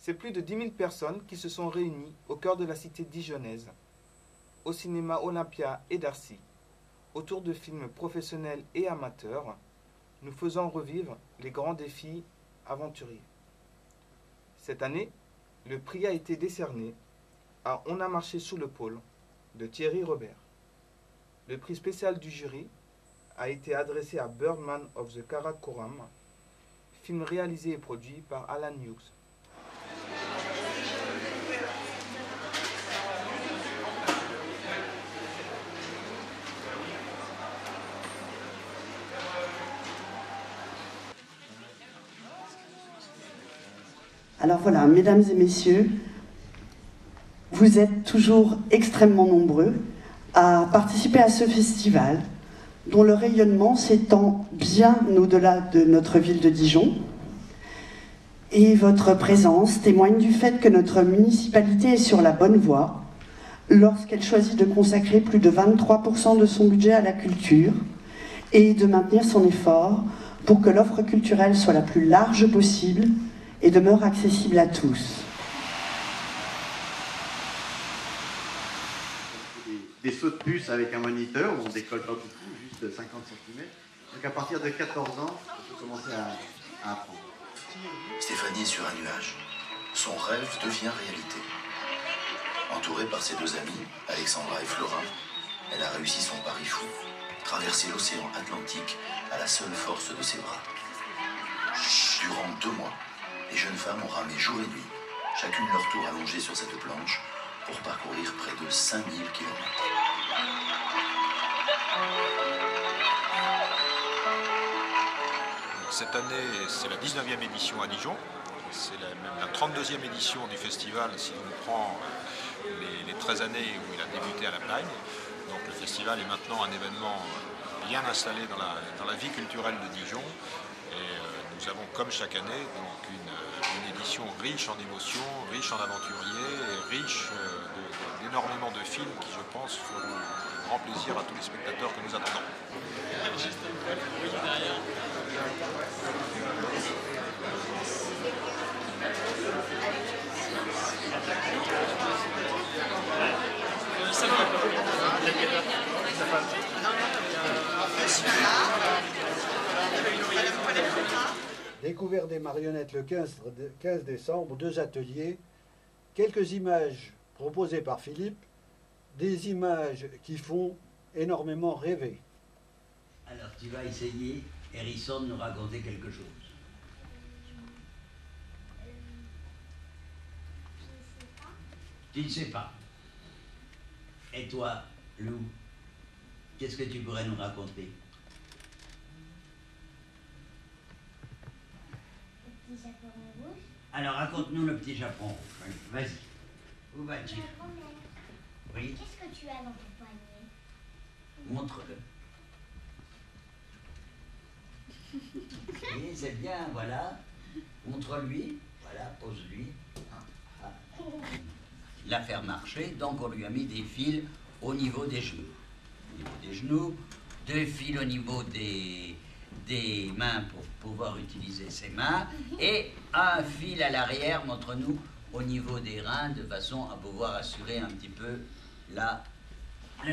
C'est plus de 10 000 personnes qui se sont réunies au cœur de la cité dijonnaise, au cinéma Olympia et Darcy, autour de films professionnels et amateurs, nous faisant revivre les grands défis aventuriers. Cette année, le prix a été décerné à On a marché sous le pôle de Thierry Robert. Le prix spécial du jury a été adressé à Birdman of the Karakoram, film réalisé et produit par Alan Hughes. Alors voilà, mesdames et messieurs, vous êtes toujours extrêmement nombreux à participer à ce festival dont le rayonnement s'étend bien au-delà de notre ville de Dijon. Et votre présence témoigne du fait que notre municipalité est sur la bonne voie lorsqu'elle choisit de consacrer plus de 23% de son budget à la culture et de maintenir son effort pour que l'offre culturelle soit la plus large possible et demeure accessible à tous. Des sauts de puce avec un moniteur où on décolle pas beaucoup, juste 50 cm. Donc à partir de 14 ans, on peut commencer à apprendre. Stéphanie est sur un nuage. Son rêve devient réalité. Entourée par ses deux amies, Alexandra et Florin, elle a réussi son pari fou. Traverser l'océan Atlantique à la seule force de ses bras. Durant 2 mois, les jeunes femmes ont ramé jour et nuit, chacune leur tour allongée sur cette planche, pour parcourir près de 5000 km. Cette année, c'est la 19e édition à Dijon. C'est même la 32e édition du festival si on prend les 13 années où il a débuté à la Plagne. Donc le festival est maintenant un événement bien installé dans la vie culturelle de Dijon. Et nous avons, comme chaque année, donc une édition riche en émotions, riche en aventuriers et riche d'énormément de films qui, je pense, feront grand plaisir à tous les spectateurs que nous attendons. Découvert des marionnettes le 15 décembre, 2 ateliers, quelques images proposées par Philippe, des images qui font énormément rêver. Alors tu vas essayer, Hérisson, de nous raconter quelque chose. Tu ne sais pas. Et toi, Lou, qu'est-ce que tu pourrais nous raconter? Le petit chaperon rouge. Alors raconte-nous le petit chaperon rouge. Vas-y. Où vas-tu? Oui. Qu'est-ce que tu as dans ton poignet? Montre-le. Oui, c'est bien, voilà. Montre-lui. Voilà, pose-lui. La faire marcher, donc on lui a mis des fils au niveau des genoux. Au niveau des genoux, 2 fils au niveau des mains pour pouvoir utiliser ses mains, et un fil à l'arrière, montre-nous, au niveau des reins, de façon à pouvoir assurer un petit peu la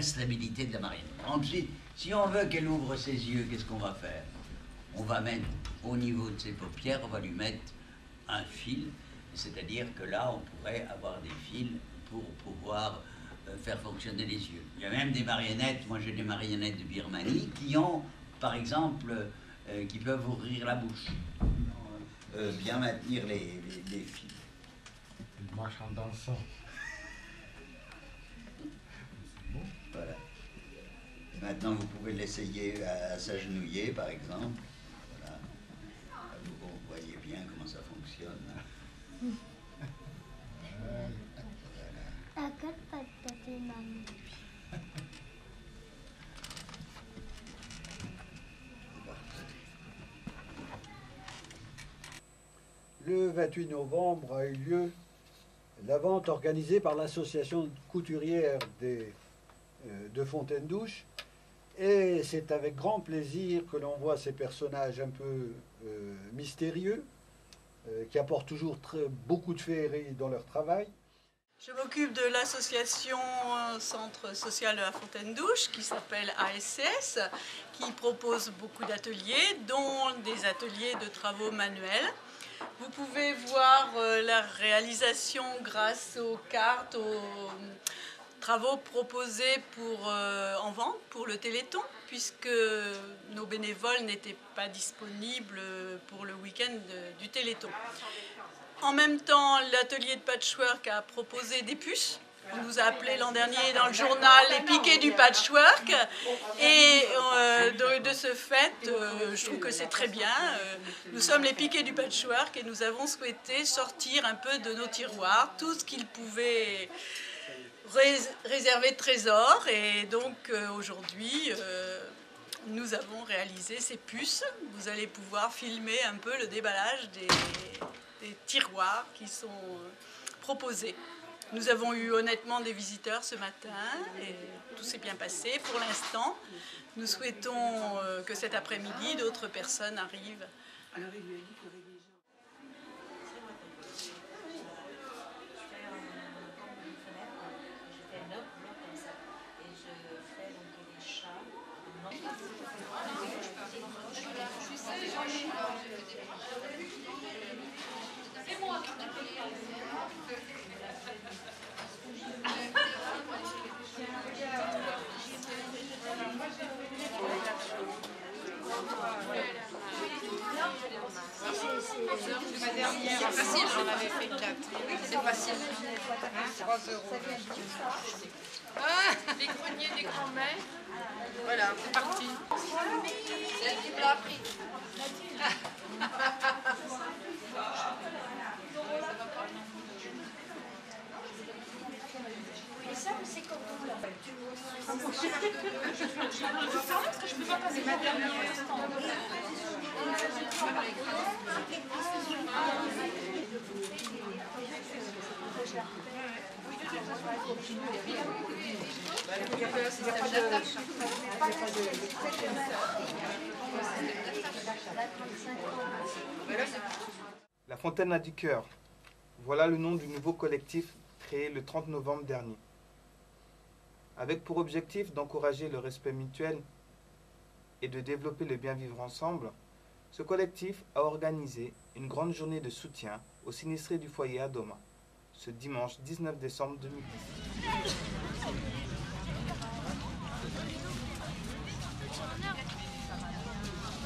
stabilité de la marionnette. Ensuite, si on veut qu'elle ouvre ses yeux, qu'est-ce qu'on va faire? On va mettre au niveau de ses paupières, on va lui mettre un fil, c'est-à-dire que là, on pourrait avoir des fils pour pouvoir faire fonctionner les yeux. Il y a même des marionnettes, moi j'ai des marionnettes de Birmanie, qui ont, par exemple, qui peuvent ouvrir la bouche, bien maintenir les fils. Il marche en dansant. Voilà. Et maintenant, vous pouvez l'essayer à s'agenouiller, par exemple. Voilà. Vous voyez bien comment ça fonctionne. À quelle patte t'as fait, maman? Le 28 novembre a eu lieu la vente organisée par l'association couturière de Fontaine-Douche. Et c'est avec grand plaisir que l'on voit ces personnages un peu mystérieux, qui apportent toujours beaucoup de féerie dans leur travail. Je m'occupe de l'association Centre social de la Fontaine-Douche qui s'appelle ASCS, qui propose beaucoup d'ateliers, dont des ateliers de travaux manuels. Vous pouvez voir la réalisation grâce aux cartes, aux travaux proposés en vente pour le Téléthon, puisque nos bénévoles n'étaient pas disponibles pour le week-end du Téléthon. En même temps, l'atelier de patchwork a proposé des puces. On nous a appelé l'an dernier dans le journal les piquets du patchwork. Et de ce fait, je trouve que c'est très bien. Nous sommes les piquets du patchwork et nous avons souhaité sortir un peu de nos tiroirs tout ce qu'ils pouvaient réserver de trésors. Et donc aujourd'hui, nous avons réalisé ces puces. Vous allez pouvoir filmer un peu le déballage des tiroirs qui sont proposés. Nous avons eu honnêtement des visiteurs ce matin et tout s'est bien passé pour l'instant. Nous souhaitons que cet après-midi, d'autres personnes arrivent. C'est ma dernière. C'est facile, j'en avais fait 4. Oui, c'est facile. 3 €. Ah, les greniers des grands-mères. Voilà, c'est parti. C'est elle qui me l'a appris. Et ça, c'est comme vous là. Je peux pas passer ma dernière. La Fontaine a du cœur. Voilà le nom du nouveau collectif créé le 30 novembre dernier. Avec pour objectif d'encourager le respect mutuel et de développer le bien vivre ensemble, ce collectif a organisé une grande journée de soutien aux sinistrés du foyer à Doma, ce dimanche 19 décembre 2010.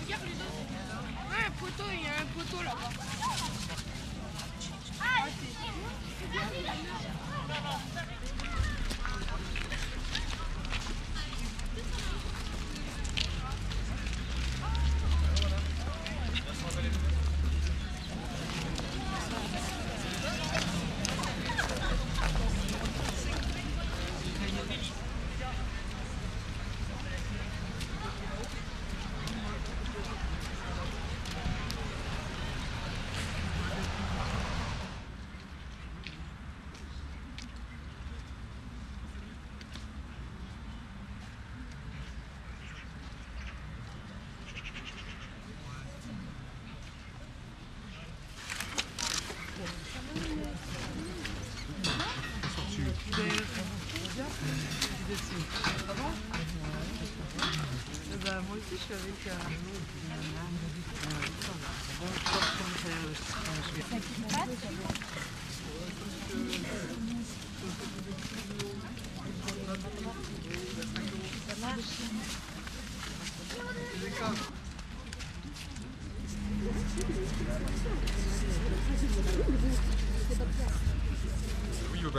Regarde les deux. Ouais, un poteau, il y a un poteau là-bas. Moi aussi, je suis avec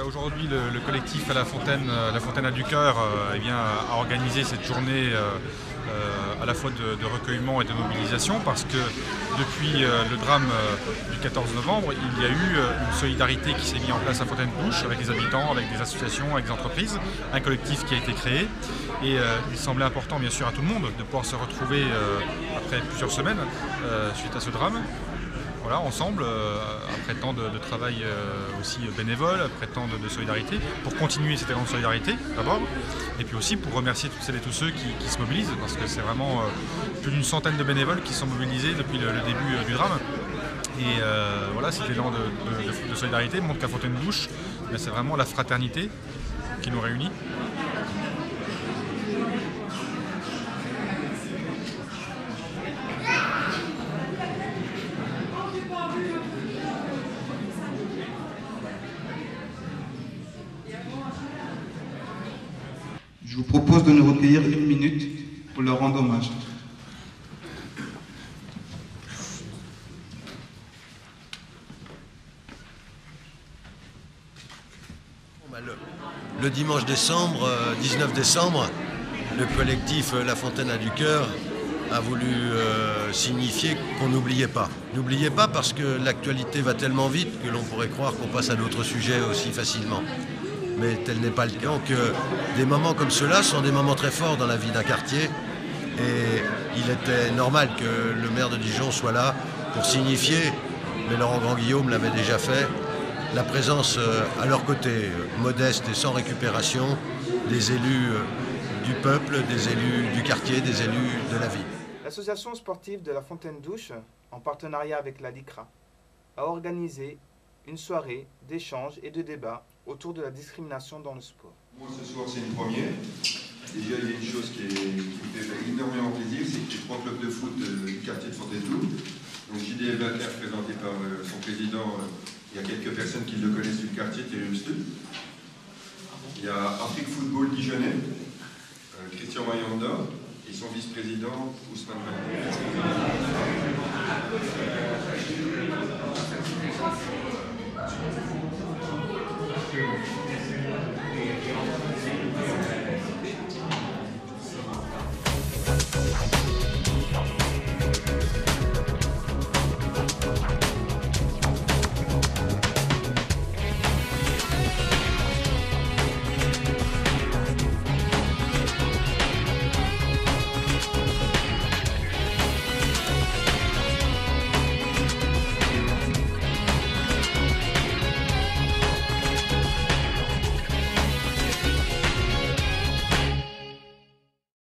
Aujourd'hui, le collectif à la Fontaine a du cœur, a organisé cette journée à la fois de recueillement et de mobilisation, parce que depuis le drame du 14 novembre, il y a eu une solidarité qui s'est mise en place à Fontaine-Douche avec les habitants, avec des associations, avec des entreprises, un collectif qui a été créé. Et il semblait important, bien sûr, à tout le monde de pouvoir se retrouver après plusieurs semaines suite à ce drame. Voilà, ensemble, après tant de travail aussi bénévole, après tant de solidarité, pour continuer cette grande solidarité d'abord, et puis aussi pour remercier toutes celles et tous ceux qui se mobilisent, parce que c'est vraiment plus d'une centaine de bénévoles qui sont mobilisés depuis le début du drame. Et voilà, cet élan de solidarité montre qu'à Fontaine-Douche, c'est vraiment la fraternité qui nous réunit. Je vous propose de nous recueillir 1 minute pour leur rendre hommage. Le dimanche 19 décembre, le collectif La Fontaine a du cœur a voulu signifier qu'on n'oubliait pas. N'oubliez pas parce que l'actualité va tellement vite que l'on pourrait croire qu'on passe à d'autres sujets aussi facilement. Mais tel n'est pas le cas. Donc des moments comme ceux-là sont des moments très forts dans la vie d'un quartier. Et il était normal que le maire de Dijon soit là pour signifier, mais Laurent Grand-Guillaume l'avait déjà fait, la présence à leur côté, modeste et sans récupération, des élus du peuple, des élus du quartier, des élus de la ville. L'association sportive de la Fontaine-Douche, en partenariat avec la DICRA, a organisé une soirée d'échange et de débat autour de la discrimination dans le sport. Moi, ce soir, c'est une première. Déjà, il y a une chose qui me fait énormément plaisir, c'est que les 3 clubs de foot du quartier de Fontaine-Douche, donc JDF Vainqueur, présenté par son président, il y a quelques personnes qui le connaissent du quartier, Thierry Husted. Il y a Afrique Football Dijonnais, Christian Mayanda, et son vice-président, Ousmane Vainqueur.